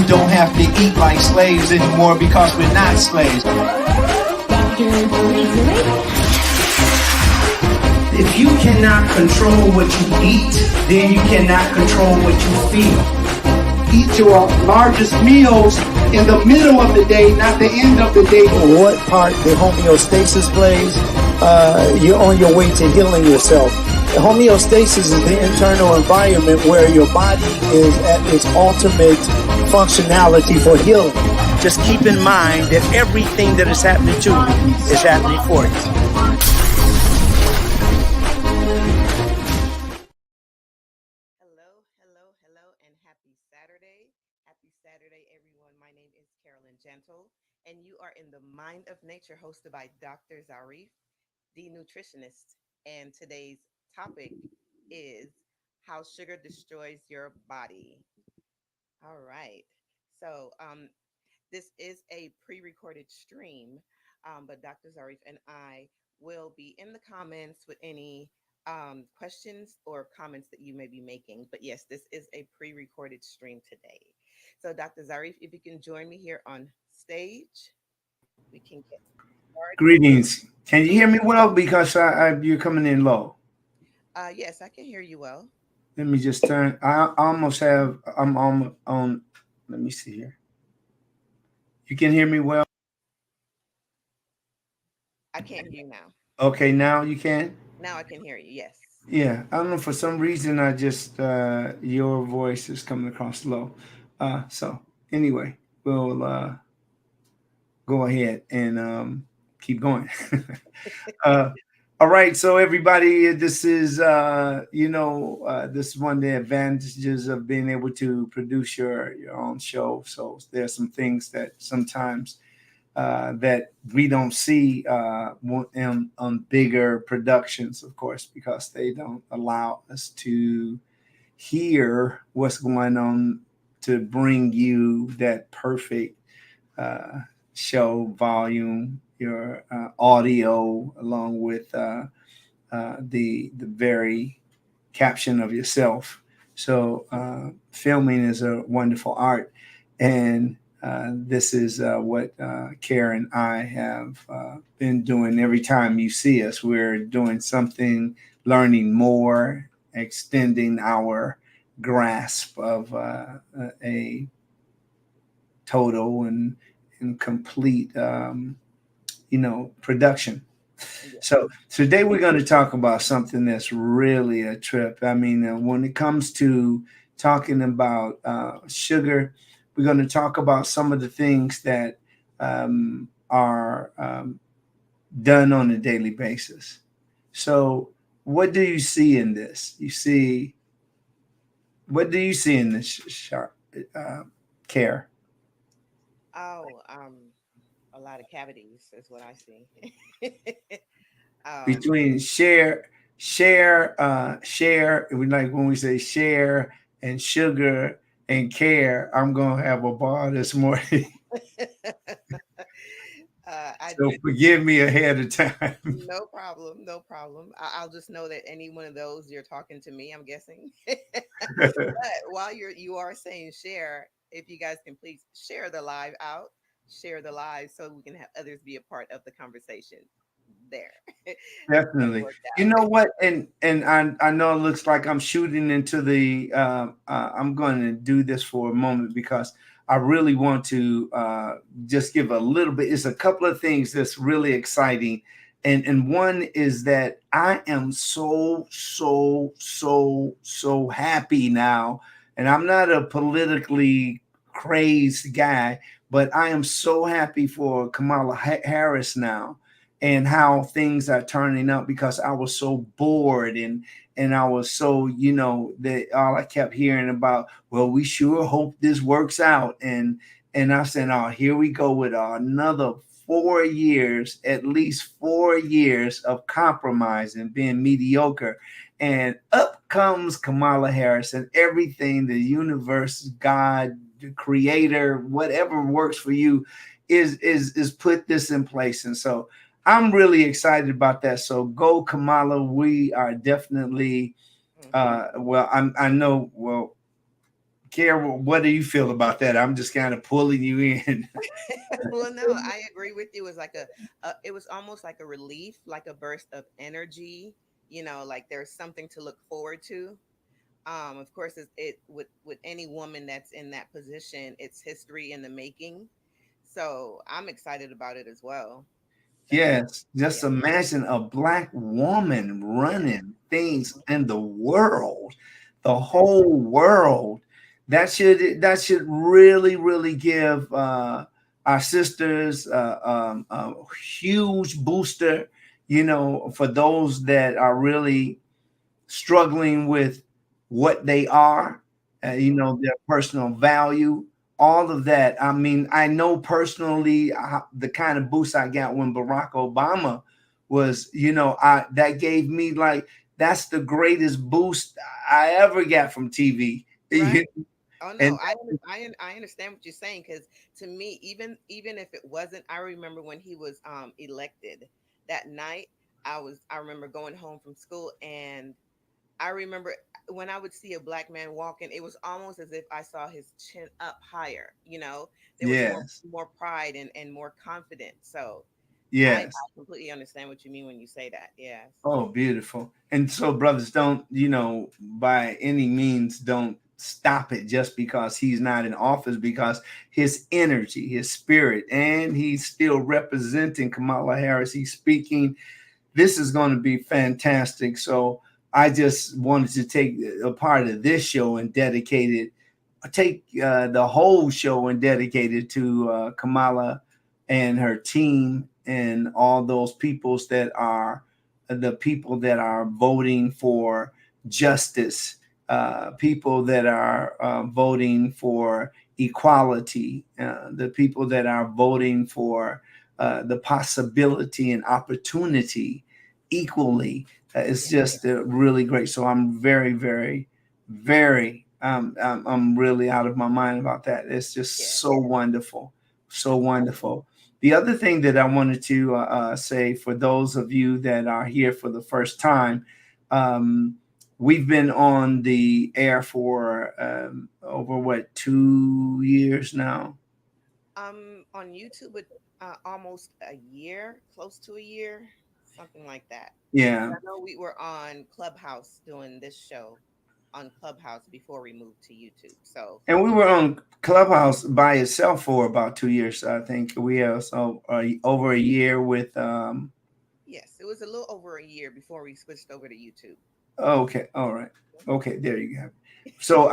We don't have to eat like slaves anymore because we're not slaves. If you cannot control what you eat, then you cannot control what you feel. Eat your largest meals in the middle of the day, not the end of the day. What part the homeostasis plays, you're on your way to healing yourself. The homeostasis is the internal environment where your body is at its ultimate functionality for healing. Just keep in mind that everything that is happening to you is happening for you. And you are in the Mind of Nature, hosted by Dr. Zarif, the nutritionist. And today's topic is how sugar destroys your body. All right. So this is a pre-recorded stream, but Dr. Zarif and I will be in the comments with any questions or comments that you may be making. But yes, this is a pre-recorded stream today. So Dr. Zarif, if you can join me here on stage, we can get started. Greetings. Can you hear me well? Because you're coming in low. Yes, I can hear you well. Let me just turn. I'm on. Let me see here. You can hear me well? I can't hear you now. Okay, now you can? Now I can hear you, yes. Yeah, I don't know. For some reason, I just, your voice is coming across low. So anyway, we'll go ahead and keep going. All right, so everybody, this is this is one of the advantages of being able to produce your own show. So there's some things that sometimes that we don't see on bigger productions, of course, because they don't allow us to hear what's going on to bring you that perfect show volume, your audio, along with the very caption of yourself. So filming is a wonderful art, and this is what Karen and I have been doing. Every time you see us, we're doing something, learning more, extending our grasp of a total and complete production. So today we're going to talk about something that's really a trip. I mean, when it comes to talking about sugar, we're going to talk about some of the things that are done on a daily basis. So what do you see in this? What do you see in this, Care? Oh, a lot of cavities is what I see. Between share, we like when we say share and sugar and care, I'm gonna have a bar this morning. So forgive me ahead of time. No problem. No problem. I'll just know that any one of those you're talking to me, I'm guessing. But while you are saying share, if you guys can please share the live out, share the live so we can have others be a part of the conversation there. Definitely. You know what? And I know it looks like I'm shooting into the I'm going to do this for a moment because I really want to just give a little bit. It's a couple of things that's really exciting. And one is that I am so happy now. And I'm not a politically crazed guy, but I am so happy for Kamala Harris now and how things are turning up, because I was so bored and I was so, that all I kept hearing about, well, we sure hope this works out. And I said, oh, here we go with another 4 years, at least 4 years of compromise and being mediocre. And up comes Kamala Harris, and everything, the universe, God, the creator, whatever works for you is put this in place. And so I'm really excited about that. So go Kamala. We are definitely, I know, Carol, what do you feel about that? I'm just kind of pulling you in. Well, no, I agree with you. It was like it was almost like a relief, like a burst of energy. Like there's something to look forward to. Of course, it with any woman that's in that position, it's history in the making. So I'm excited about it as well. Definitely. Yes, just Yeah. imagine a black woman Yeah. running things in the world, the Exactly. whole world. That should really, really give our sisters a huge booster. For those that are really struggling with what they are, Hmm. their personal value, all of that. I mean, I know personally the kind of boost I got when Barack Obama was, that gave me like, that's the greatest boost I ever got from TV. Right. Oh no, And I understand what you're saying, because to me, even if it wasn't, I remember when he was elected that night. I remember going home from school, and I remember when I would see a black man walking, it was almost as if I saw his chin up higher. There was yes, more pride and more confidence. So I yes. completely understand what you mean when you say that. Yes. Oh, beautiful. And so, brothers, don't, by any means, don't stop it just because he's not in office, because his energy, his spirit, and he's still representing Kamala Harris. He's speaking. This is going to be fantastic. So, I just wanted to take a part of this show and take the whole show and dedicate it to Kamala and her team and all those peoples that are the people that are voting for justice, people that are voting for equality, the people that are voting for the possibility and opportunity equally. It's Yeah. just really great. So I'm very, very, very, I'm really out of my mind about that. It's just Yeah. so wonderful, so wonderful. The other thing that I wanted to say for those of you that are here for the first time, we've been on the air for over what, 2 years now? On YouTube, almost a year, close to a year, something like that. Because Yeah. I know we were on Clubhouse doing this show on Clubhouse before we moved to YouTube. So And we were on Clubhouse by itself for about 2 years. I think we have so over a year with yes, it was a little over a year before we switched over to YouTube. okay, all right. Okay, there you go. So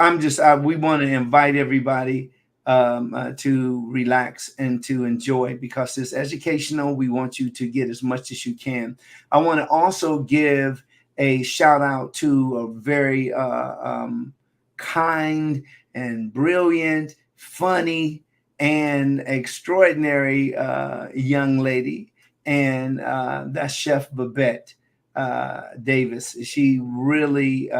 we want to invite everybody to relax and to enjoy, because it's educational. We want you to get as much as you can. I want to also give a shout out to a very kind and brilliant, funny, and extraordinary young lady, and that's Chef Babette Davis. She really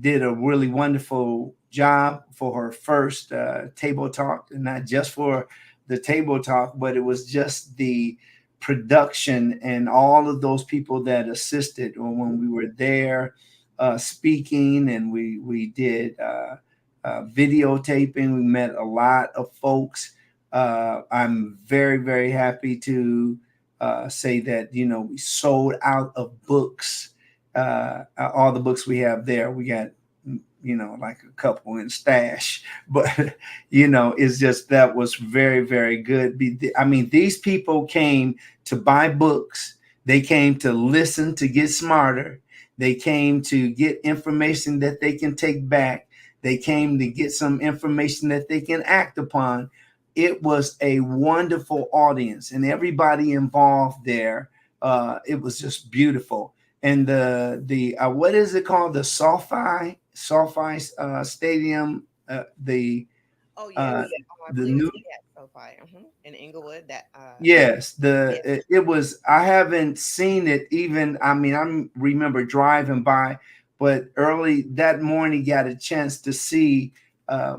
did a really wonderful job for her first table talk, and not just for the table talk, but it was just the production and all of those people that assisted when we were there speaking, and we did videotaping. We met a lot of folks. I'm very, very happy to say that we sold out of books, all the books we have there. We got like a couple in stash, but it's just, that was very, very good. I mean, these people came to buy books. They came to listen, to get smarter. They came to get information that they can take back. They came to get some information that they can act upon. It was a wonderful audience, and everybody involved there. It was just beautiful. And the what is it called? The SoFi Stadium. The Oh yes, uh, I the believe it's new SoFi in Inglewood. That Yes, yeah. it was. I haven't seen it even. I mean, I remember driving by, but early that morning got a chance to see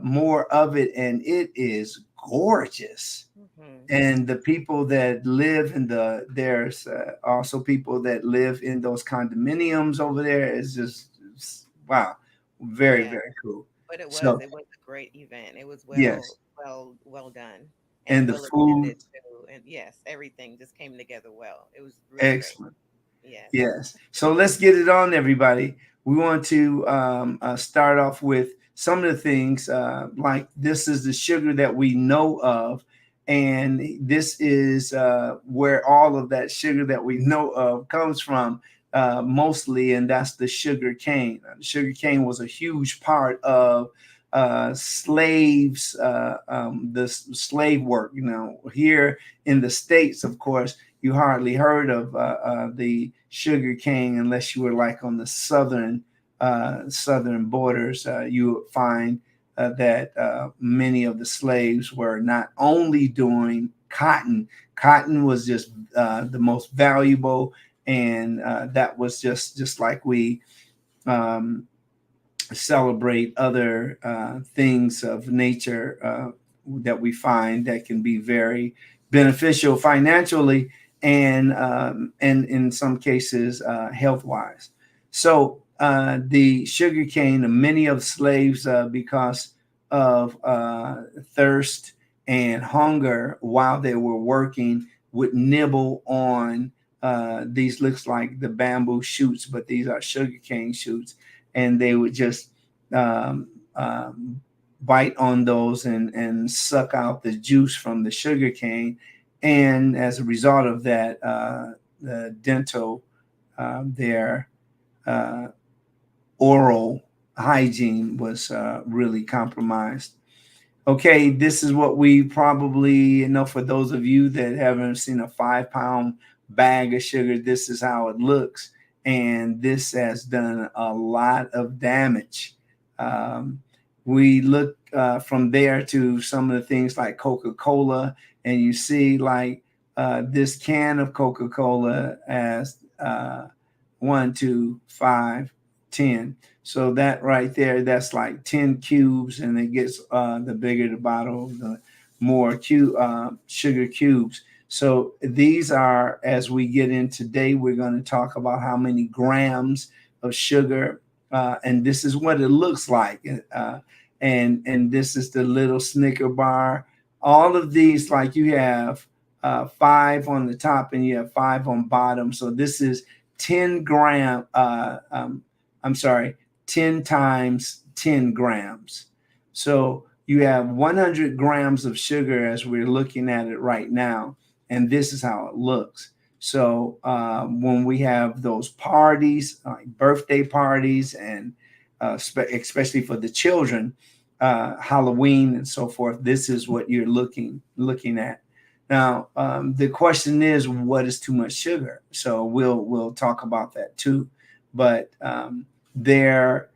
more of it, and it is gorgeous. Hmm. And the people that live in there's also people that live in those condominiums over there. It's just wow, very, Yeah. very cool. But So it was a great event. It was yes, well done and and the well attended food, too. And yes, everything just came together well. It was really great. excellent. Yes. Yes. So let's get it on, everybody. We want to start off with some of the things like this is the sugar that we know of. And this is where all of that sugar that we know of comes from mostly, and that's the sugar cane. The sugar cane was a huge part of slaves, the slave work. You know, here in the States, of course, you hardly heard of the sugar cane unless you were like on the southern borders. You would find that many of the slaves were not only doing cotton. Cotton was just the most valuable, and that was just like we um, celebrate other things of nature that we find that can be very beneficial financially and in some cases health wise. So the sugar cane, many of slaves because of thirst and hunger while they were working would nibble on these looks like the bamboo shoots, but these are sugar cane shoots, and they would just um, bite on those and suck out the juice from the sugar cane. And as a result of that, the dental, their uh, oral hygiene was really compromised. Okay, this is what we probably know. For those of you that haven't seen a 5-pound bag of sugar, this is how it looks. And this has done a lot of damage. Um, we look from there to some of the things like Coca-Cola, and you see like this can of Coca-Cola as 1, 2, 5, 10. So that right there, that's like 10 cubes, and it gets the bigger the bottle, the more sugar cubes. So these are, as we get in today, we're going to talk about how many grams of sugar, and this is what it looks like. And this is the little Snicker bar. All of these, like you have 5 on the top and you have 5 on bottom. So this is 10 gram. I'm sorry, 10 times 10 grams. So you have 100 grams of sugar as we're looking at it right now. And this is how it looks. So when we have those parties, like birthday parties, and especially for the children, Halloween and so forth, this is what you're looking at. Now, the question is, what is too much sugar? So we'll talk about that too. But there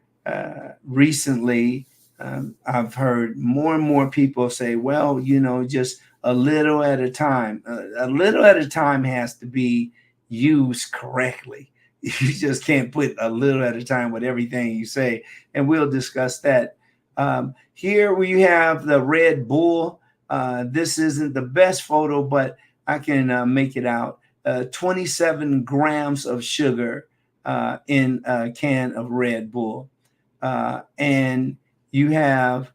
recently, I've heard more and more people say, well, just a little at a time. A little at a time has to be used correctly. You just can't put a little at a time with everything you say. And we'll discuss that. Here we have the Red Bull. This isn't the best photo, but I can make it out. 27 grams of sugar in a can of Red Bull. And you have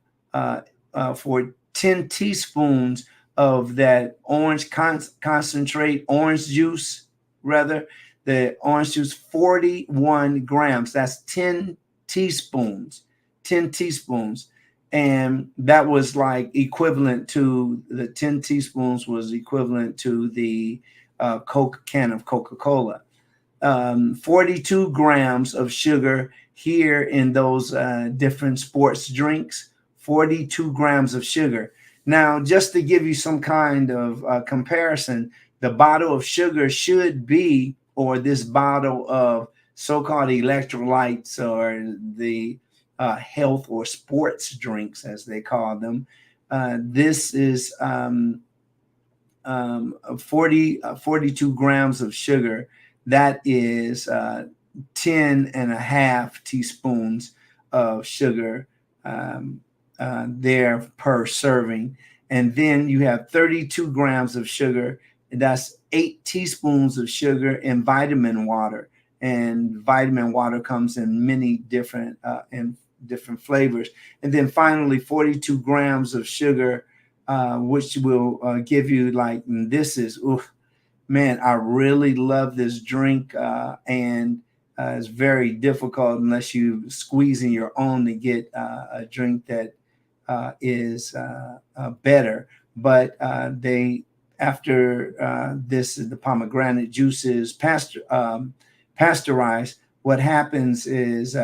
for 10 teaspoons of that orange concentrate, orange juice, rather, the orange juice, 41 grams. That's 10 teaspoons, 10 teaspoons. And that was like equivalent to the 10 teaspoons was equivalent to the Coke can of Coca-Cola. 42 grams of sugar here in those different sports drinks, 42 grams of sugar. Now, just to give you some kind of comparison, the bottle of sugar should be, or this bottle of so-called electrolytes, or the health or sports drinks, as they call them, this is 42 grams of sugar. That is 10 and a half teaspoons of sugar there per serving. And then you have 32 grams of sugar. That's 8 teaspoons of sugar in vitamin water. And vitamin water comes in many different different flavors. And then finally 42 grams of sugar, which will give you like, and this is, oof, man, I really love this drink, and it's very difficult unless you squeezing your own to get a drink that is better. But they, after this, the pomegranate juice is pasteurized. What happens is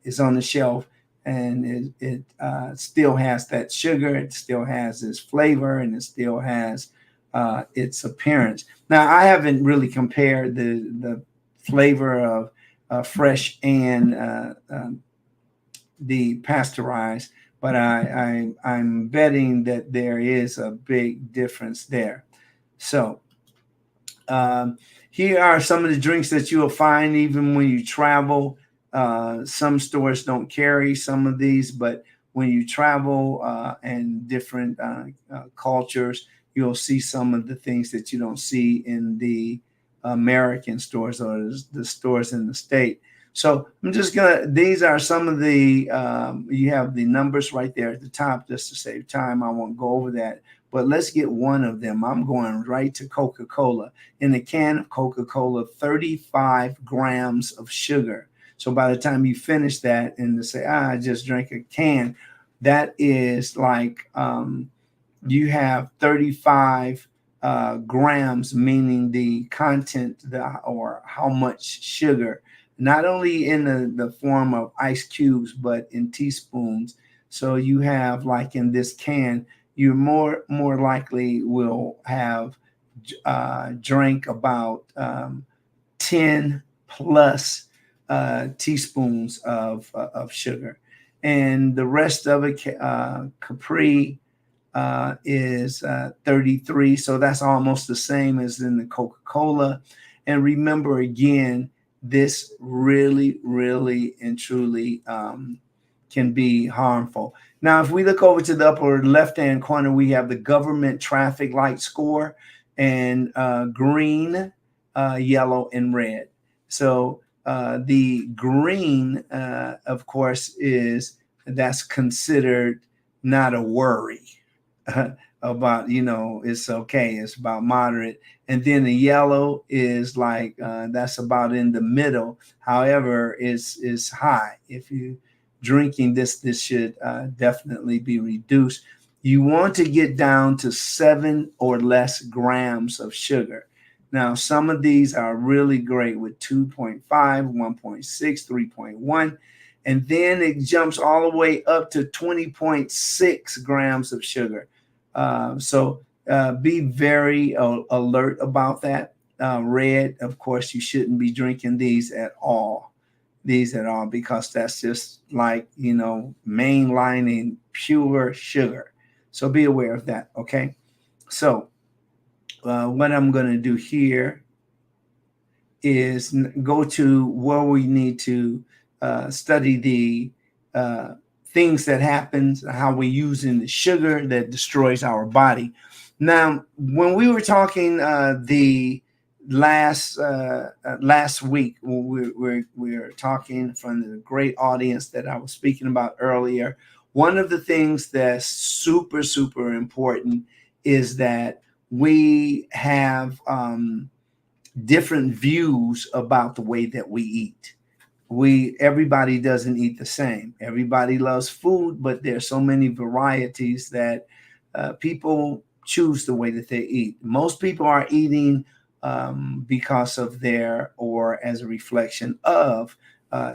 it's on the shelf, and it still has that sugar, it still has its flavor, and it still has its appearance. Now, I haven't really compared the flavor of fresh and the pasteurized, but I'm betting that there is a big difference there. So here are some of the drinks that you will find even when you travel. Some stores don't carry some of these, but when you travel and different cultures, you'll see some of the things that you don't see in the American stores or the stores in the state. So I'm just these are some of the, you have the numbers right there at the top just to save time. I won't go over that, but let's get one of them. I'm going right to Coca-Cola. In a can of Coca-Cola, 35 grams of sugar. So by the time you finish that and to say, I just drank a can, that is like, you have 35 grams, meaning the content or how much sugar, not only in the form of ice cubes, but in teaspoons. So you have, like in this can, you more likely will have drank about 10 plus teaspoons of sugar. And the rest of it, Capri, is 33. So that's almost the same as in the Coca-Cola. And remember, again, this really, really and truly can be harmful. Now, if we look over to the upper left-hand corner, we have the government traffic light score, and green, yellow, and red. So the green, of course, that's considered not a worry. About, it's okay, it's about moderate. And then the yellow is like that's about in the middle. However, is high. If you drinking this should definitely be reduced. You want to get down to 7 or less grams of sugar. Now, some of these are really great with 2.5, 1.6, 3.1. And then it jumps all the way up to 20.6 grams of sugar. So be very alert about that. Red, of course, you shouldn't be drinking these at all, because that's just like, mainlining pure sugar. So be aware of that. Okay. So what I'm going to do here is go to where we need to study the things that happens, how we're using the sugar that destroys our body. Now, when we were talking the last week, we were talking from the great audience that I was speaking about earlier. One of the things that's super, super important is that we have different views about the way that we eat. Everybody doesn't eat the same. Everybody loves food, but there's so many varieties that people choose the way that they eat. Most people are eating because of or as a reflection of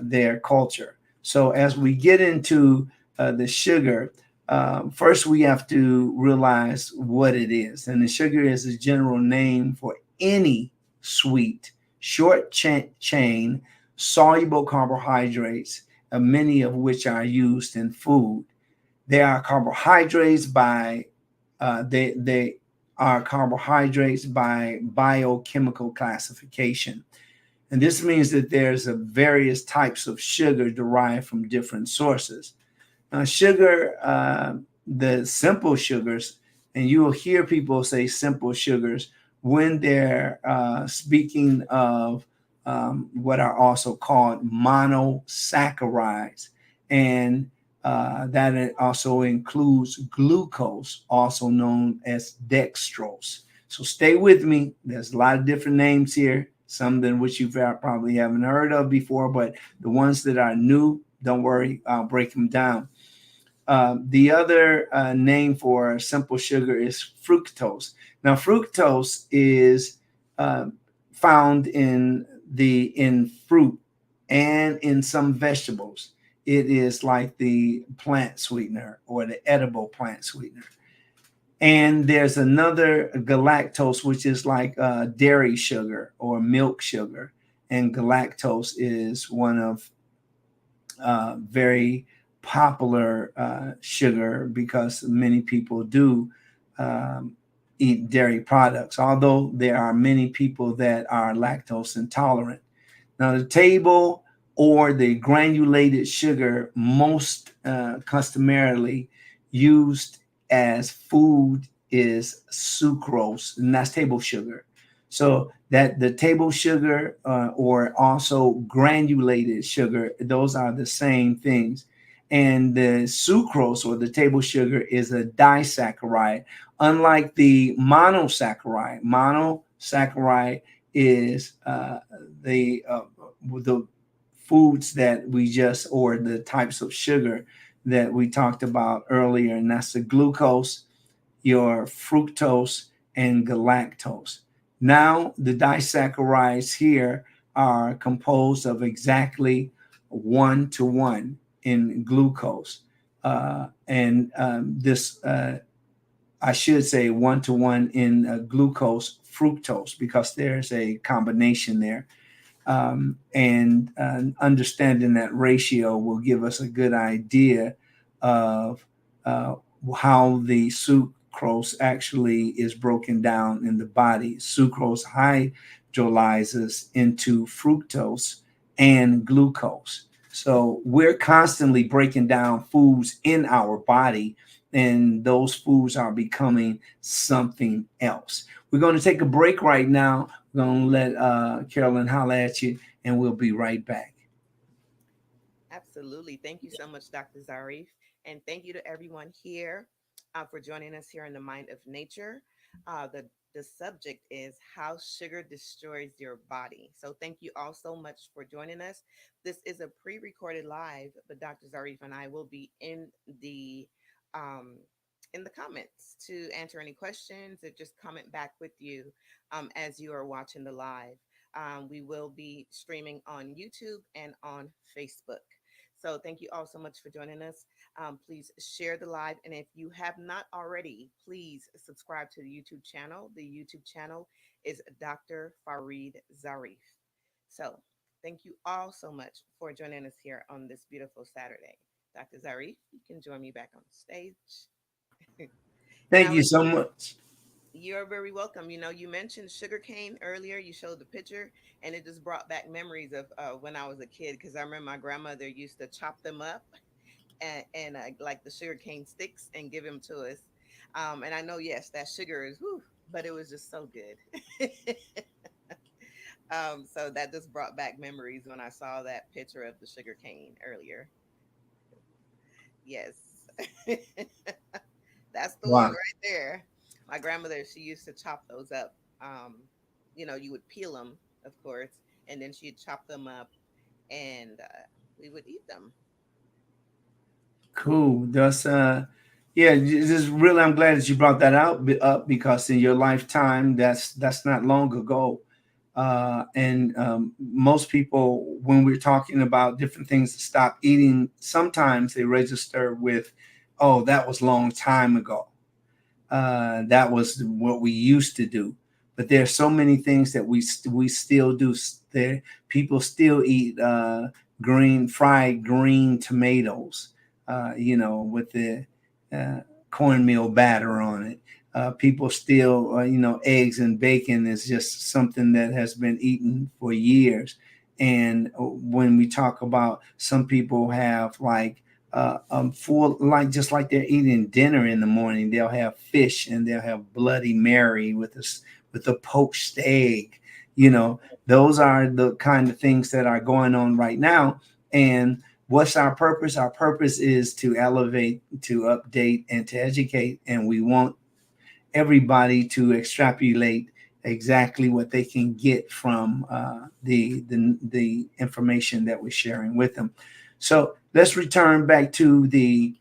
their culture. So as we get into the sugar, first we have to realize what it is. And the sugar is a general name for any sweet, short chain, soluble carbohydrates, many of which are used in food. They are carbohydrates by they are carbohydrates by biochemical classification. And this means that there's various types of sugar derived from different sources. Now, sugar, the simple sugars, and you will hear people say simple sugars when they're speaking of what are also called monosaccharides. and that it also includes glucose, also known as dextrose. So stay with me. There's a lot of different names here, some that which you probably haven't heard of before, but the ones that are new, don't worry, I'll break them down. The other name for simple sugar is fructose. Now, fructose is found in fruit and in some vegetables. It is like the plant sweetener or the edible plant sweetener. And there's another galactose, which is like dairy sugar or milk sugar. And galactose is one of very popular sugar because many people do eat dairy products, although there are many people that are lactose intolerant. Now, the table or the granulated sugar most customarily used as food is sucrose, and that's table sugar. So that the table sugar or also granulated sugar, those are the same things. And the sucrose or the table sugar is a disaccharide, unlike the monosaccharide. Monosaccharide is the foods that we just, or the types of sugar that we talked about earlier, and that's the glucose, your fructose, and galactose. Now, the disaccharides here are composed of exactly 1-to-1 in glucose. I should say 1-to-1 in glucose fructose, because there's a combination there. And understanding that ratio will give us a good idea of how the sucrose actually is broken down in the body. Sucrose hydrolyzes into fructose and glucose. So we're constantly breaking down foods in our body, and those foods are becoming something else. We're going to take a break right now. We're going to let Carolyn holler at you, and we'll be right back. Absolutely. Thank you so much, Dr. Zarif. And thank you to everyone here for joining us here in the Mind of Nature. The subject is how sugar destroys your body. So thank you all so much for joining us. This is a pre-recorded live, but Dr. Zarif and I will be um, in the comments to answer any questions or just comment back with you as you are watching the live. We will be streaming on YouTube and on Facebook. So thank you all so much for joining us. Please share the live. And if you have not already, please subscribe to the YouTube channel. The YouTube channel is Dr. Farid Zarif. So thank you all so much for joining us here on this beautiful Saturday. Dr. Zarif, you can join me back on stage. Thank you so much. You're very welcome. You know, you mentioned sugarcane earlier. You showed the picture, and it just brought back memories of when I was a kid. Because I remember my grandmother used to chop them up and like the sugarcane sticks and give them to us. And I know, yes, that sugar is, whew, but it was just so good. So that just brought back memories when I saw that picture of the sugarcane earlier. Yes. That's the one Wow. right there. My grandmother, she used to chop those up. You would peel them, of course, and then she'd chop them up, and we would eat them. Cool. That's yeah, just really I'm glad that you brought that up, because in your lifetime, that's not long ago. And most people, when we're talking about different things to stop eating, sometimes they register with, oh, that was a long time ago. That was what we used to do. But there's so many things that we still do. There, people still eat fried green tomatoes, with the uh, cornmeal batter on it. People still, eggs and bacon is just something that has been eaten for years. And when we talk about, some people have like for like, just like they're eating dinner in the morning, they'll have fish and they'll have Bloody Mary with a poached egg. Those are the kind of things that are going on right now. And What's our purpose? Our purpose is to elevate, to update, and to educate. And we want everybody to extrapolate exactly what they can get from the information that we're sharing with them. So let's return back to the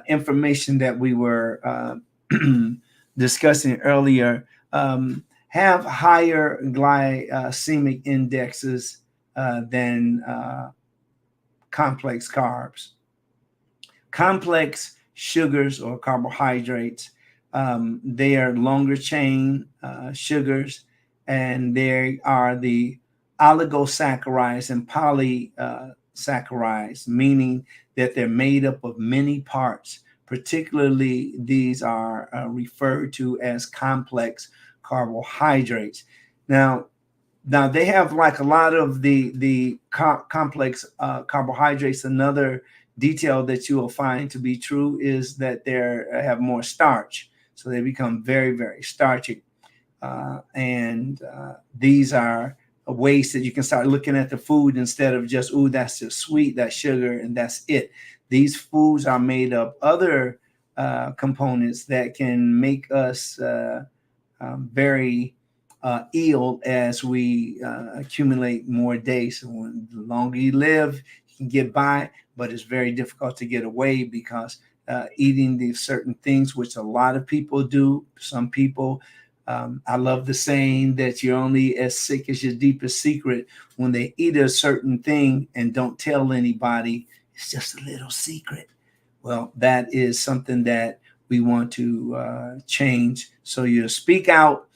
information that we were discussing earlier. Have higher glycemic indexes than complex carbs. Complex sugars or carbohydrates, they are longer chain sugars, and they are the oligosaccharides and polysaccharides, meaning that they're made up of many parts. Particularly, these are referred to as complex carbohydrates. Now they have like a lot of the complex carbohydrates. Another detail that you will find to be true is that they have more starch, so they become very, very starchy. And these are ways that you can start looking at the food instead of just, oh, that's just sweet, that's sugar, and that's it. These foods are made of other components that can make us very ill as we accumulate more days. So the longer you live, you can get by, but it's very difficult to get away because eating these certain things, which a lot of people do. Some people, I love the saying that you're only as sick as your deepest secret. When they eat a certain thing and don't tell anybody, it's just a little secret. Well, that is something that we want to change. So you speak out,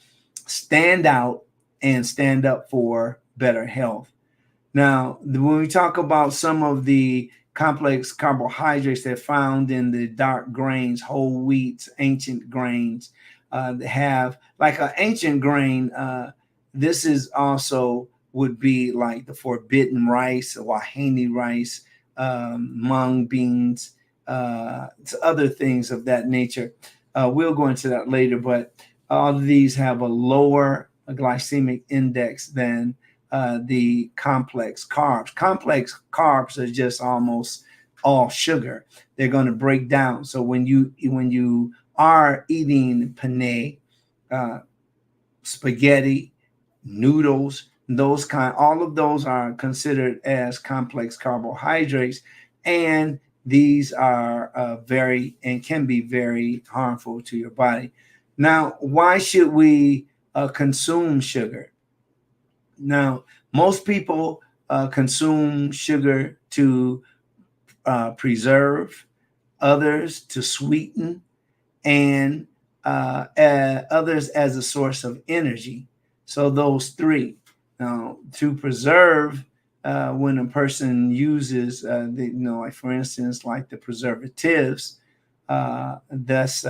stand out, and stand up for better health. Now, when we talk about some of the complex carbohydrates that are found in the dark grains, whole wheats, ancient grains, that have like an ancient grain, this is also would be like the forbidden rice, wahine rice, mung beans, other things of that nature. We'll go into that later, but all of these have a lower glycemic index than the complex carbs. Complex carbs are just almost all sugar. They're going to break down. So when you are eating penne, spaghetti, noodles, all of those are considered as complex carbohydrates, and these are very and can be very harmful to your body. Now, why should we consume sugar? Now, most people consume sugar to preserve, others to sweeten, and others as a source of energy. So those three. Now, to preserve, when a person uses, like for instance, like the preservatives, that's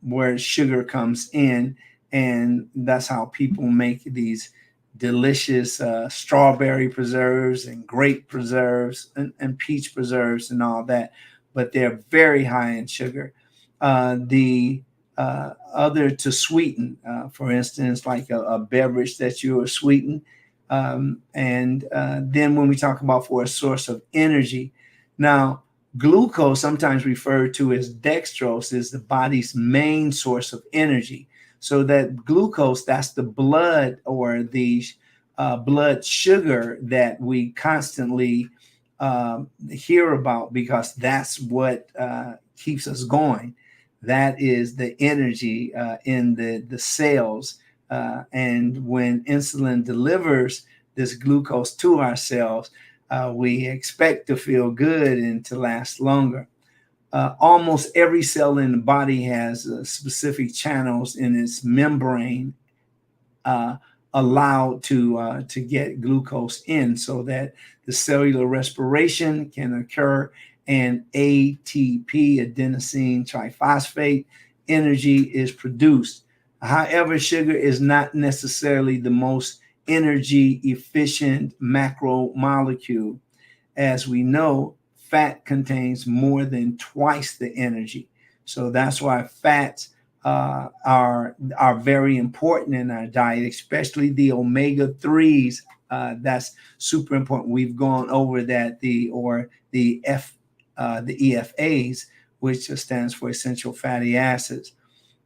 where sugar comes in, and that's how people make these delicious strawberry preserves and grape preserves and peach preserves and all that. But they're very high in sugar. The other to sweeten, for instance, like a beverage that you are sweetened. And then when we talk about for a source of energy, now glucose, sometimes referred to as dextrose, is the body's main source of energy. So that glucose, that's the blood or the blood sugar that we constantly hear about, because that's what keeps us going. That is the energy in the cells. And when insulin delivers this glucose to our cells, we expect to feel good and to last longer. Almost every cell in the body has specific channels in its membrane allowed to get glucose in, so that the cellular respiration can occur and ATP, adenosine triphosphate, energy is produced. However, sugar is not necessarily the most energy efficient macromolecule. As we know, fat contains more than twice the energy. So that's why fats are very important in our diet, especially the omega-3s That's super important. We've gone over that, the EFAs, which stands for essential fatty acids.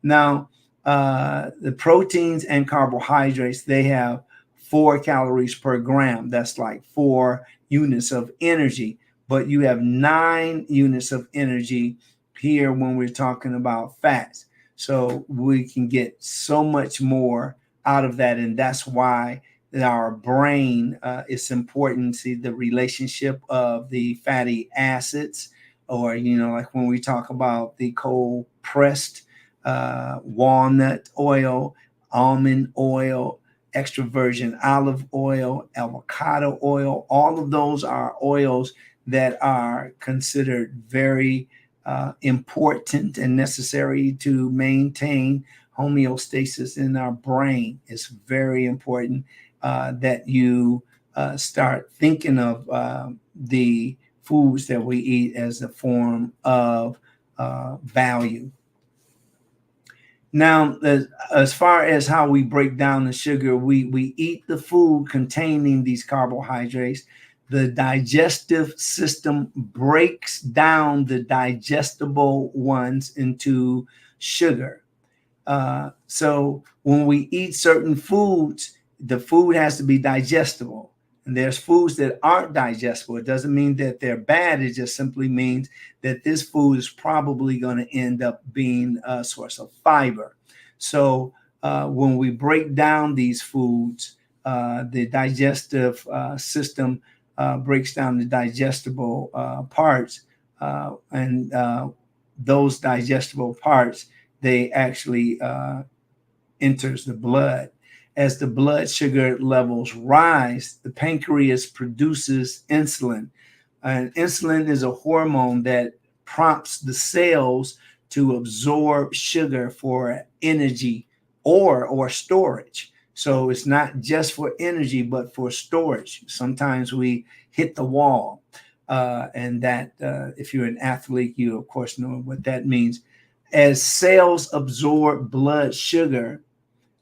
Now, the proteins and carbohydrates, they have 4 calories per gram. That's like 4 units of energy, but you have 9 units of energy here when we're talking about fats. So we can get so much more out of that. And that's why our brain, is important. See the relationship of the fatty acids, or, like when we talk about the cold pressed walnut oil, almond oil, extra virgin olive oil, avocado oil. All of those are oils that are considered very important and necessary to maintain homeostasis in our brain. It's very important that you start thinking of the foods that we eat as a form of value. Now, as far as how we break down the sugar, we eat the food containing these carbohydrates. The digestive system breaks down the digestible ones into sugar. So when we eat certain foods, the food has to be digestible. And there's foods that aren't digestible. It doesn't mean that they're bad. It just simply means that this food is probably going to end up being a source of fiber. So when we break down these foods, the digestive system breaks down the digestible parts. And those digestible parts, they actually enters the blood. As the blood sugar levels rise, the pancreas produces insulin. And insulin is a hormone that prompts the cells to absorb sugar for energy or storage. So it's not just for energy, but for storage. Sometimes we hit the wall. And that, if you're an athlete, you of course know what that means. As cells absorb blood sugar,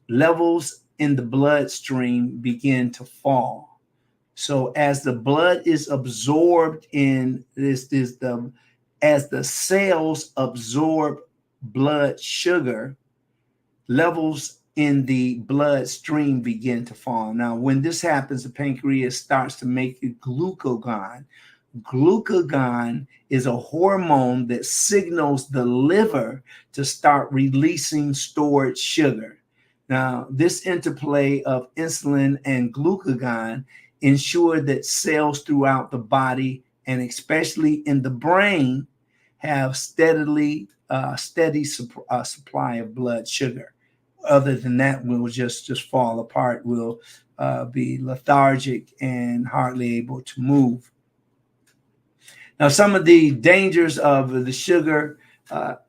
levels in the bloodstream begin to fall. So as the blood is absorbed in as the cells absorb blood sugar, levels in the bloodstream begin to fall. Now, when this happens, the pancreas starts to make glucagon. Glucagon is a hormone that signals the liver to start releasing stored sugar. Now, this interplay of insulin and glucagon ensure that cells throughout the body, and especially in the brain, have steady supply of blood sugar. Other than that, we'll just fall apart. We'll be lethargic and hardly able to move. Now, some of the dangers of the sugar,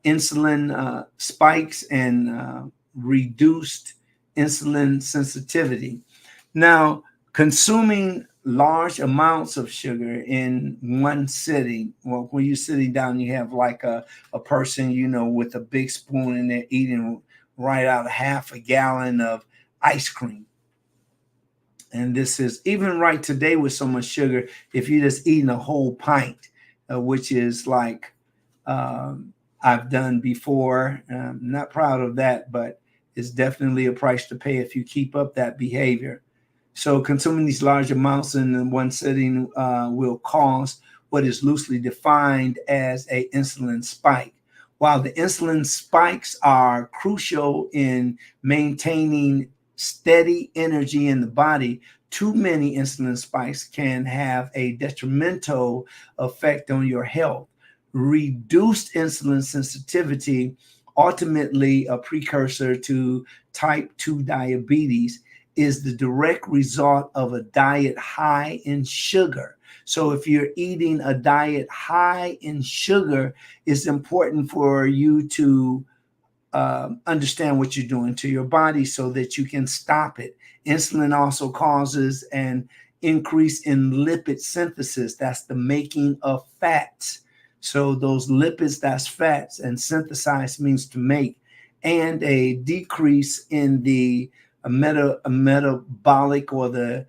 insulin spikes and reduced insulin sensitivity. Now, consuming large amounts of sugar in one sitting, well, when you're sitting down, you have like a person, with a big spoon and they're eating right out half a gallon of ice cream. And this is even right today with so much sugar, if you're just eating a whole pint, which is like I've done before. I'm not proud of that, but it's definitely a price to pay if you keep up that behavior. So consuming these large amounts in one sitting will cause what is loosely defined as an insulin spike. While the insulin spikes are crucial in maintaining steady energy in the body, too many insulin spikes can have a detrimental effect on your health. Reduced insulin sensitivity, ultimately a precursor to type 2 diabetes, is the direct result of a diet high in sugar. So if you're eating a diet high in sugar, it's important for you to understand what you're doing to your body so that you can stop it. Insulin also causes an increase in lipid synthesis. That's the making of fats. So those lipids, that's fats, and synthesize means to make, and a decrease in the metabolic or the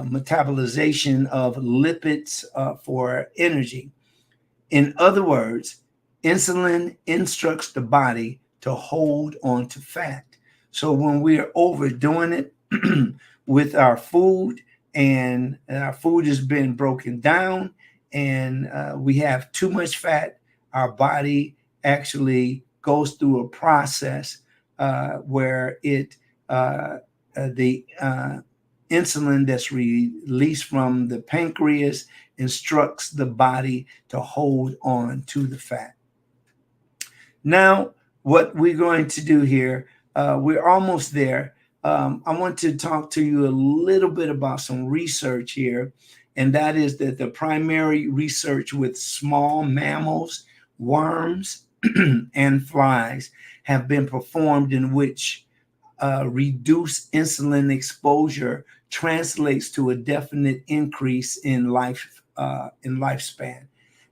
metabolization of lipids for energy. In other words, insulin instructs the body to hold on to fat. So when we are overdoing it with our food, and our food has been broken down, and we have too much fat, our body actually goes through a process where the insulin that's released from the pancreas instructs the body to hold on to the fat. Now, what we're going to do here, we're almost there. I want to talk to you a little bit about some research here, and that is that the primary research with small mammals, worms, and flies have been performed in which reduced insulin exposure translates to a definite increase in lifespan.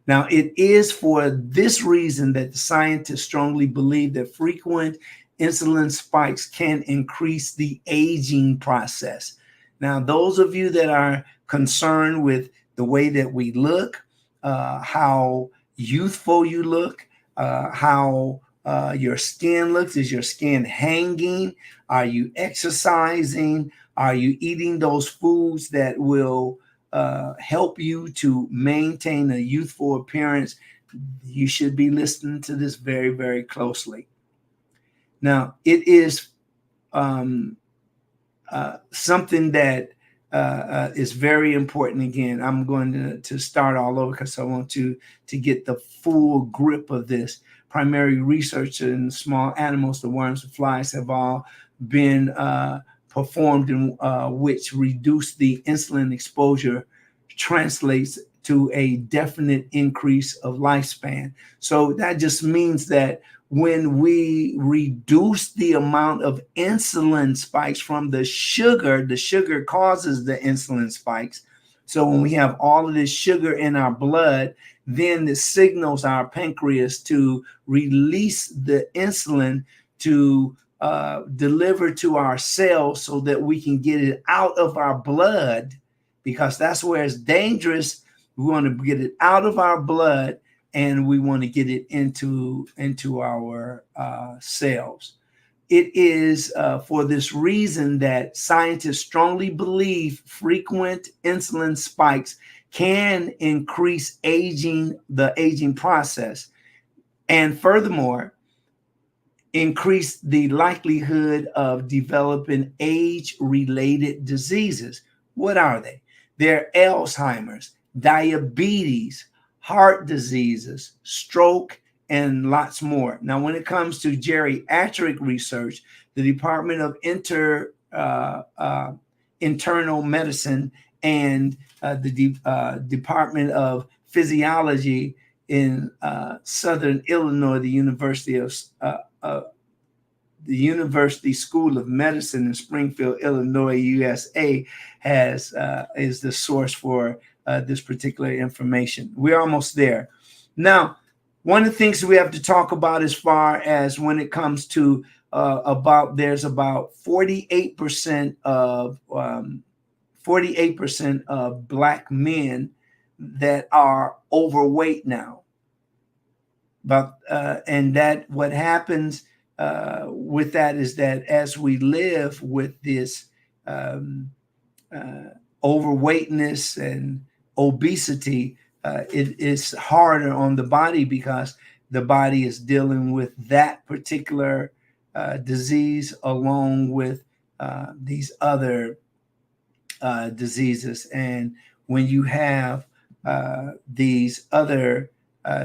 Now, it is for this reason that the scientists strongly believe that frequent insulin spikes can increase the aging process. Now, those of you that are concerned with the way that we look, how youthful you look, how your skin looks, is your skin hanging? Are you exercising? Are you eating those foods that will help you to maintain a youthful appearance? You should be listening to this very, very closely. Now, it is something that is very important. Again, I'm going to start all over because I want to get the full grip of this. Primary research in small animals, the worms and flies, have all been performed in which reduce the insulin exposure translates to a definite increase of lifespan. So that just means that when we reduce the amount of insulin spikes from the sugar causes the insulin spikes. So when we have all of this sugar in our blood, then it signals our pancreas to release the insulin to deliver to our cells so that we can get it out of our blood, because that's where it's dangerous. We want to get it out of our blood, and we want to get it into our cells. It is for this reason that scientists strongly believe frequent insulin spikes can increase the aging process, and furthermore, increase the likelihood of developing age-related diseases. What are they? They're Alzheimer's, diabetes, heart diseases, stroke, and lots more. Now, when it comes to geriatric research, the Department of Internal Medicine and the Department of Physiology in Southern Illinois, the University School of Medicine in Springfield, Illinois, USA, is the source for this particular information. We're almost there. Now, one of the things we have to talk about as far as when it comes to there's about 48% of Black men that are overweight now. And that what happens with that is that as we live with this overweightness and obesity, it is harder on the body because the body is dealing with that particular disease along with these other diseases. And when you have these other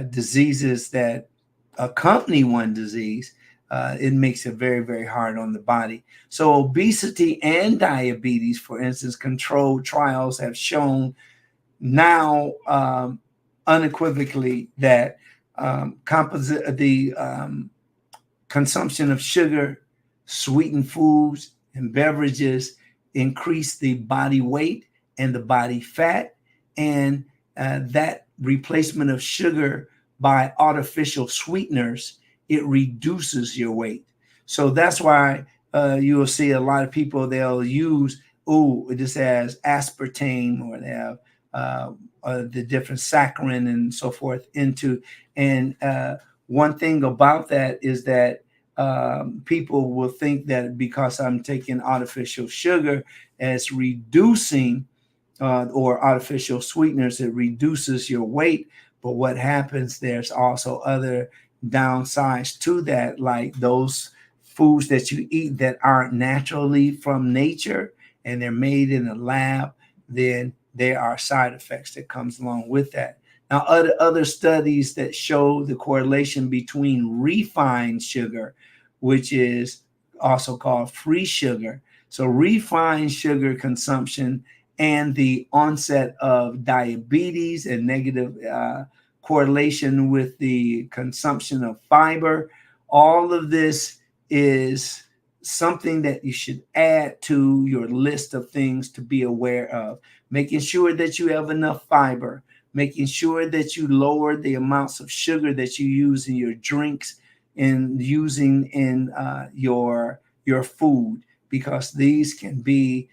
diseases that accompany one disease, it makes it very, very hard on the body. So obesity and diabetes, for instance, controlled trials have shown now unequivocally that consumption of sugar, sweetened foods, and beverages increase the body weight and the body fat, and that replacement of sugar by artificial sweeteners, it reduces your weight. So that's why you will see a lot of people, they'll use this has aspartame, or they have the different saccharin and so forth into. And one thing about that is that people will think that because I'm taking artificial sugar as reducing or artificial sweeteners, it reduces your weight. But what happens, there's also other downsides to that, like those foods that you eat that aren't naturally from nature and they're made in a lab, then there are side effects that comes along with that. Now, other studies that show the correlation between refined sugar, which is also called free sugar. So refined sugar consumption and the onset of diabetes and negative correlation with the consumption of fiber. All of this is something that you should add to your list of things to be aware of. Making sure that you have enough fiber, making sure that you lower the amounts of sugar that you use in your drinks and using in your food, because these can be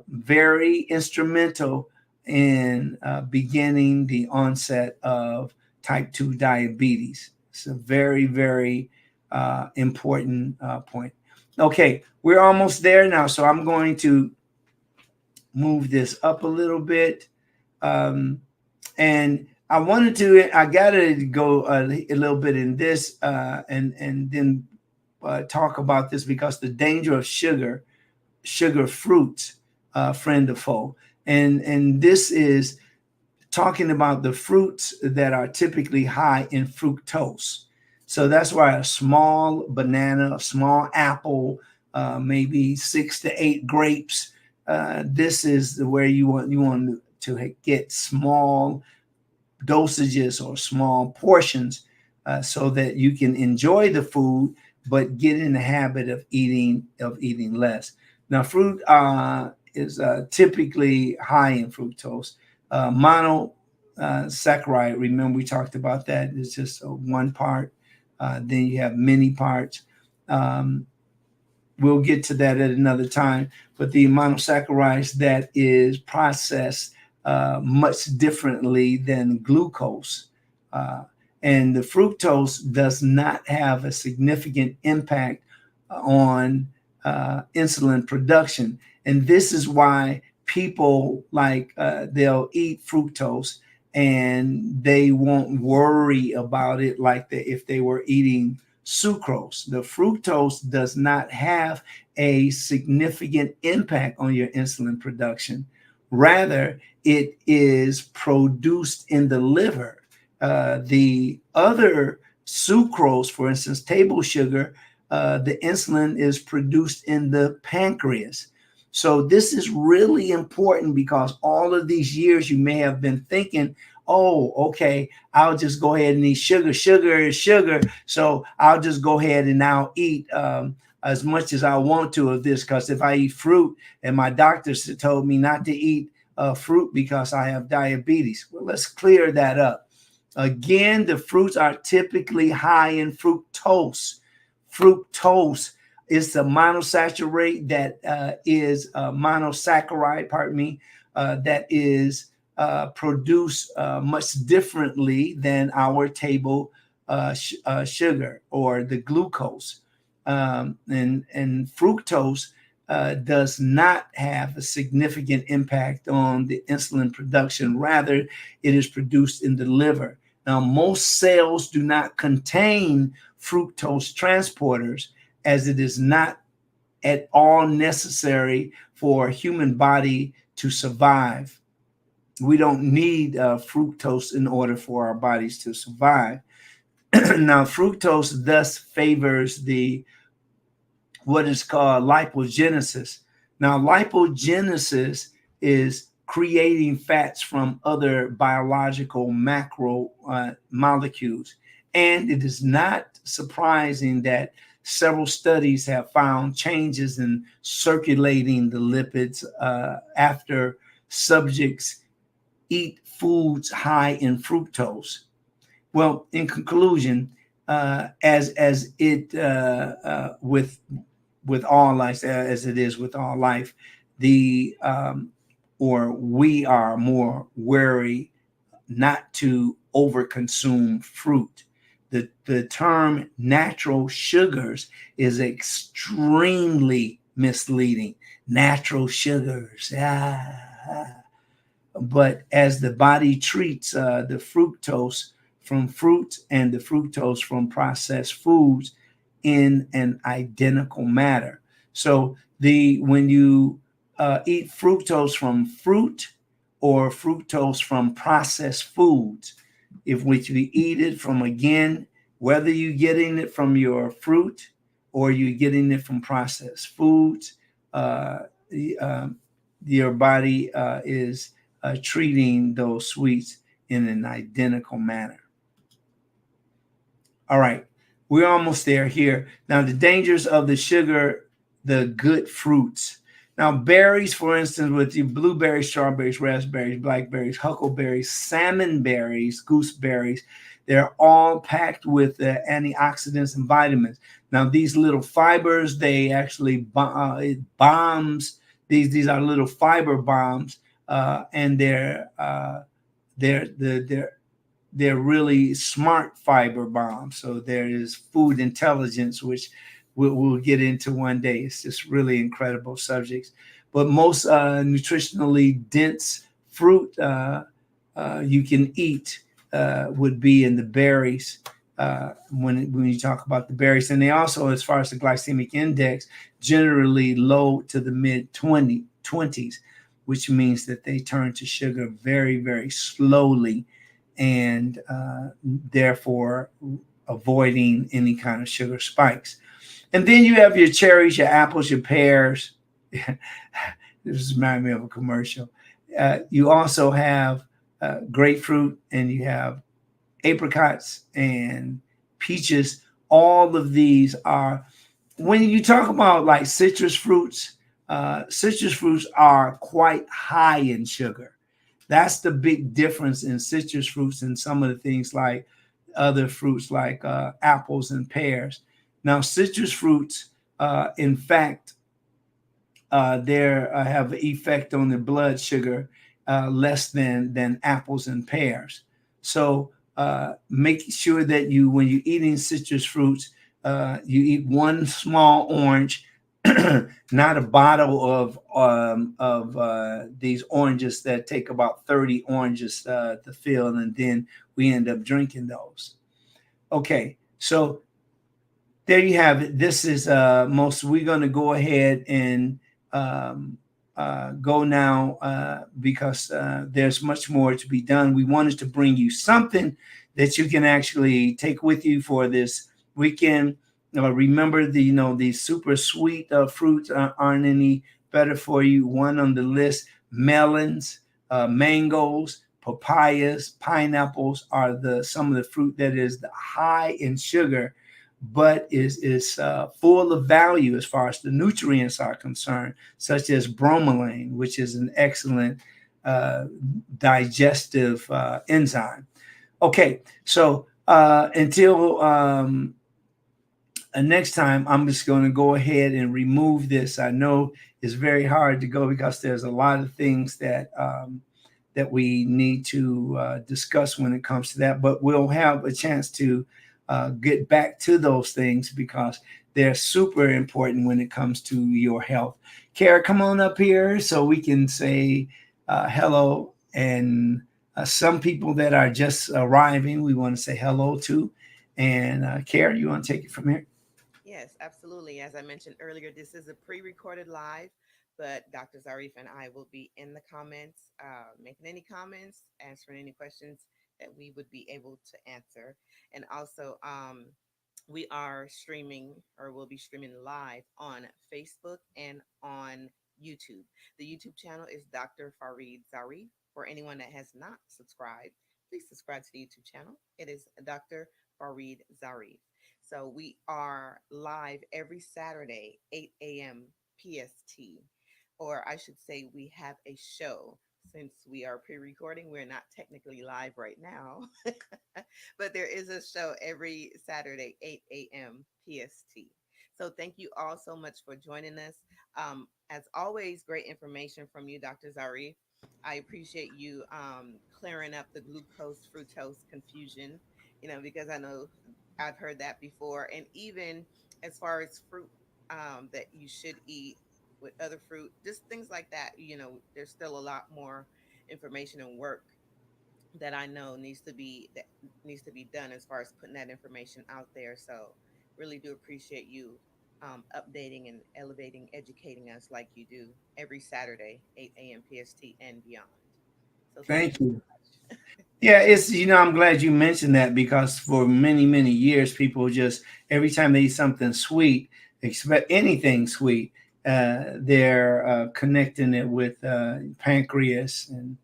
very instrumental in beginning the onset of type 2 diabetes. It's a very, very important point. Okay, we're almost there now, so I'm going to move this up a little bit. And I got to go a little bit in this and then talk about this, because the danger of sugar fruits, friend or foe. And this is talking about the fruits that are typically high in fructose. So that's why a small banana, a small apple, maybe 6 to 8 grapes. This is where you want to get small dosages or small portions so that you can enjoy the food, but get in the habit of eating less. Now, fruit is typically high in fructose. Monosaccharide, remember we talked about that, it's just one part. Then you have many parts. We'll get to that at another time. But the monosaccharides that is processed much differently than glucose. And the fructose does not have a significant impact on insulin production. And this is why people they'll eat fructose and they won't worry about it like if they were eating sucrose. The fructose does not have a significant impact on your insulin production. Rather, it is produced in the liver. The other sucrose, for instance, table sugar, the insulin is produced in the pancreas. So this is really important, because all of these years you may have been thinking, oh, okay, I'll just go ahead and eat sugar. Sugar is sugar. So I'll just go ahead and I'll eat as much as I want to of this, because if I eat fruit, and my doctors told me not to eat fruit because I have diabetes. Well, let's clear that up. Again, the fruits are typically high in fructose. Fructose is the monosaccharide that is that is produced much differently than our table sugar or the glucose. And fructose does not have a significant impact on the insulin production. Rather, it is produced in the liver. Now, most cells do not contain fructose transporters, as it is not at all necessary for a human body to survive. We don't need fructose in order for our bodies to survive. Now, fructose thus favors what is called lipogenesis. Now, lipogenesis is creating fats from other biological macro molecules. And it is not surprising that several studies have found changes in circulating the lipids after subjects eat foods high in fructose. Well, in conclusion, as it with all life, as it is with all life, the or we are more wary not to overconsume fruit. The term natural sugars is extremely misleading. Natural sugars. But as the body treats the fructose from fruit and the fructose from processed foods in an identical manner. So the when you eat fructose from fruit or fructose from processed foods, if which we eat it from, again, whether you're getting it from your fruit or you're getting it from processed foods, uh, your body is treating those sweets in an identical manner. All right, we're almost there here. Now, the dangers of the sugar, the good fruits. Now, berries, for instance, with the blueberries, strawberries, raspberries, blackberries, huckleberries, salmon berries, gooseberries, they're all packed with antioxidants and vitamins. Now, these little fibers, they actually it bombs. These are little fiber bombs, and they're they're really smart fiber bombs. So there is food intelligence, which we'll get into one day. It's just really incredible subjects. But most nutritionally dense fruit you can eat would be in the berries. When you talk about the berries, and they also, as far as the glycemic index, generally low to the mid 20s, which means that they turn to sugar very, very slowly, and therefore avoiding any kind of sugar spikes. And then you have your cherries, your apples, your pears. This reminds me of a commercial. You also have grapefruit, and you have apricots and peaches. All of these are, when you talk about like citrus fruits are quite high in sugar. That's the big difference in citrus fruits and some of the things like other fruits like apples and pears. Now, citrus fruits, in fact, they have an effect on the blood sugar less than apples and pears. So make sure that when you're eating citrus fruits, you eat one small orange, not a bottle of these oranges that take about 30 oranges to fill, and then we end up drinking those. Okay, so there you have it. This is most. We're going to go ahead and go now because there's much more to be done. We wanted to bring you something that you can actually take with you for this weekend. Remember, these super sweet fruits aren't any better for you. One on the list: melons, mangoes, papayas, pineapples are some of the fruit that is high in sugar, but is full of value as far as the nutrients are concerned, such as bromelain, which is an excellent digestive enzyme. Okay, so until next time, I'm just going to go ahead and remove this. I know it's very hard to go because there's a lot of things that that we need to discuss when it comes to that, but we'll have a chance to get back to those things because they're super important when it comes to your health. Kara, come on up here so we can say hello. And some people that are just arriving, we want to say hello to. And Kara, you want to take it from here? Yes, absolutely. As I mentioned earlier, this is a pre-recorded live, but Dr. Zarif and I will be in the comments, making any comments, answering any questions that we would be able to answer. And also, we are streaming, or will be streaming live on Facebook and on YouTube. The YouTube channel is Dr. Farid Zarif. For anyone that has not subscribed, please subscribe to the YouTube channel. It is Dr. Farid Zarif. So we are live every Saturday, 8 a.m. PST. Or I should say, we have a show. Since we are pre recording, we're not technically live right now, but there is a show every Saturday, 8 a.m. PST. So thank you all so much for joining us. As always, great information from you, Dr. Zarif. I appreciate you clearing up the glucose fructose confusion, because I know I've heard that before. And even as far as fruit that you should eat with other fruit, just things like that, there's still a lot more information and work that I know needs to be done as far as putting that information out there. So really do appreciate you updating and elevating, educating us like you do every Saturday, 8 a.m. PST and beyond. So thank you Thank you. so much. Yeah, it's I'm glad you mentioned that, because for many, many years, people just every time they eat something sweet, expect anything sweet, they're connecting it with pancreas and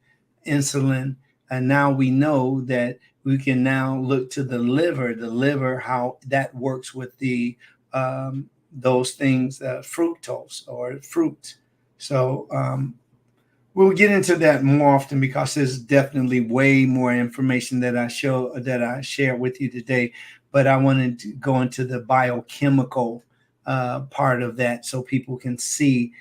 insulin. And now we know that we can now look to the liver, how that works with the those things, fructose or fruit. So we'll get into that more often, because there's definitely way more information that I share with you today. But I wanted to go into the biochemical part of that, so people can see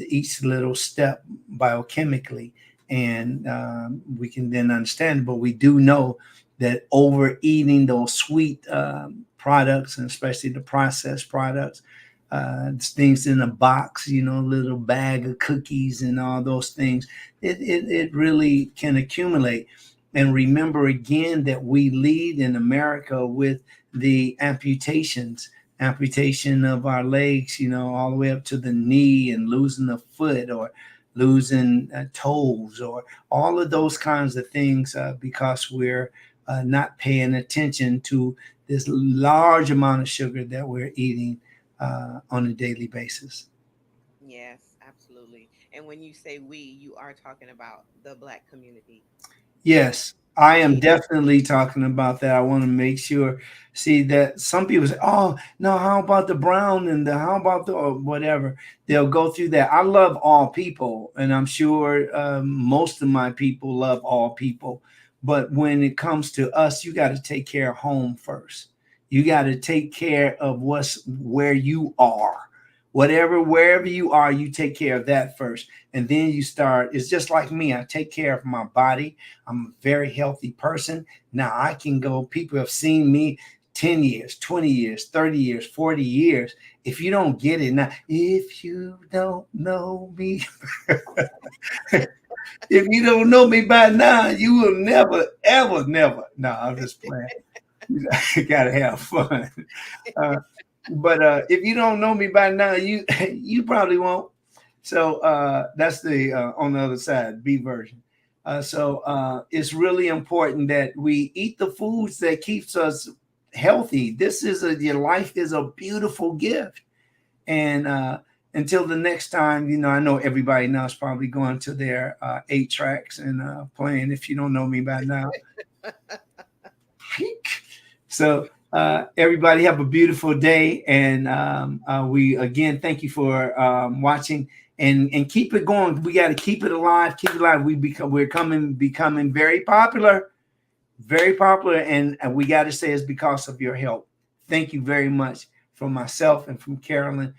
each little step biochemically, and we can then understand. But we do know that overeating those sweet products, and especially the processed products, things in a box, little bag of cookies and all those things, it really can accumulate. And remember again that we lead in America with the amputation of our legs, all the way up to the knee, and losing a foot, or losing toes, or all of those kinds of things, because we're not paying attention to this large amount of sugar that we're eating on a daily basis. Yes, absolutely. And when you say we, you are talking about the Black community. So Yes, I am we, definitely talking about that. I want to make sure. See that some people say, "Oh no, how about the brown and the how about the or whatever?" They'll go through that. I love all people, and I'm sure most of my people love all people. But when it comes to us, you got to take care of home first. You got to take care of what's where you are. Wherever you are, you take care of that first, and then you start. It's just like me. I take care of my body. I'm a very healthy person. Now I can go, people have seen me 10 years, 20 years, 30 years, 40 years. If you don't get it now, if you don't know me, if you don't know me by now, you will never, ever, never. No, I'm just playing. You gotta have fun. Uh, but if you don't know me by now, you probably won't. So that's the on the other side, B version. So it's really important that we eat the foods that keeps us healthy. Your life is a beautiful gift. And until the next time, I know everybody now is probably going to their 8 tracks and playing If You Don't Know Me By Now. So everybody have a beautiful day, and we again thank you for watching, and keep it going. We got to keep it alive, keep it alive. We're becoming very popular, and we got to say it's because of your help. Thank you very much from myself and from Carolyn,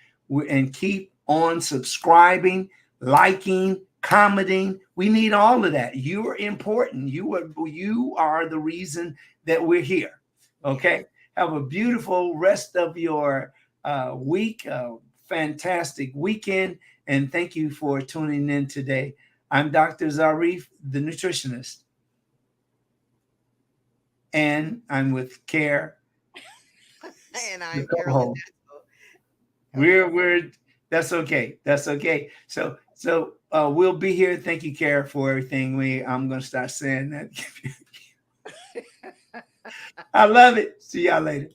and keep on subscribing, liking, commenting. We need all of that. You are important. You are the reason that we're here. Okay. Have a beautiful rest of your week. Fantastic weekend. And thank you for tuning in today. I'm Dr. Zarif, the nutritionist. And I'm with Care. and I'm Carolyn. We're that's okay. That's okay. So we'll be here. Thank you, Care, for everything. I'm gonna start saying that. I love it. See y'all later.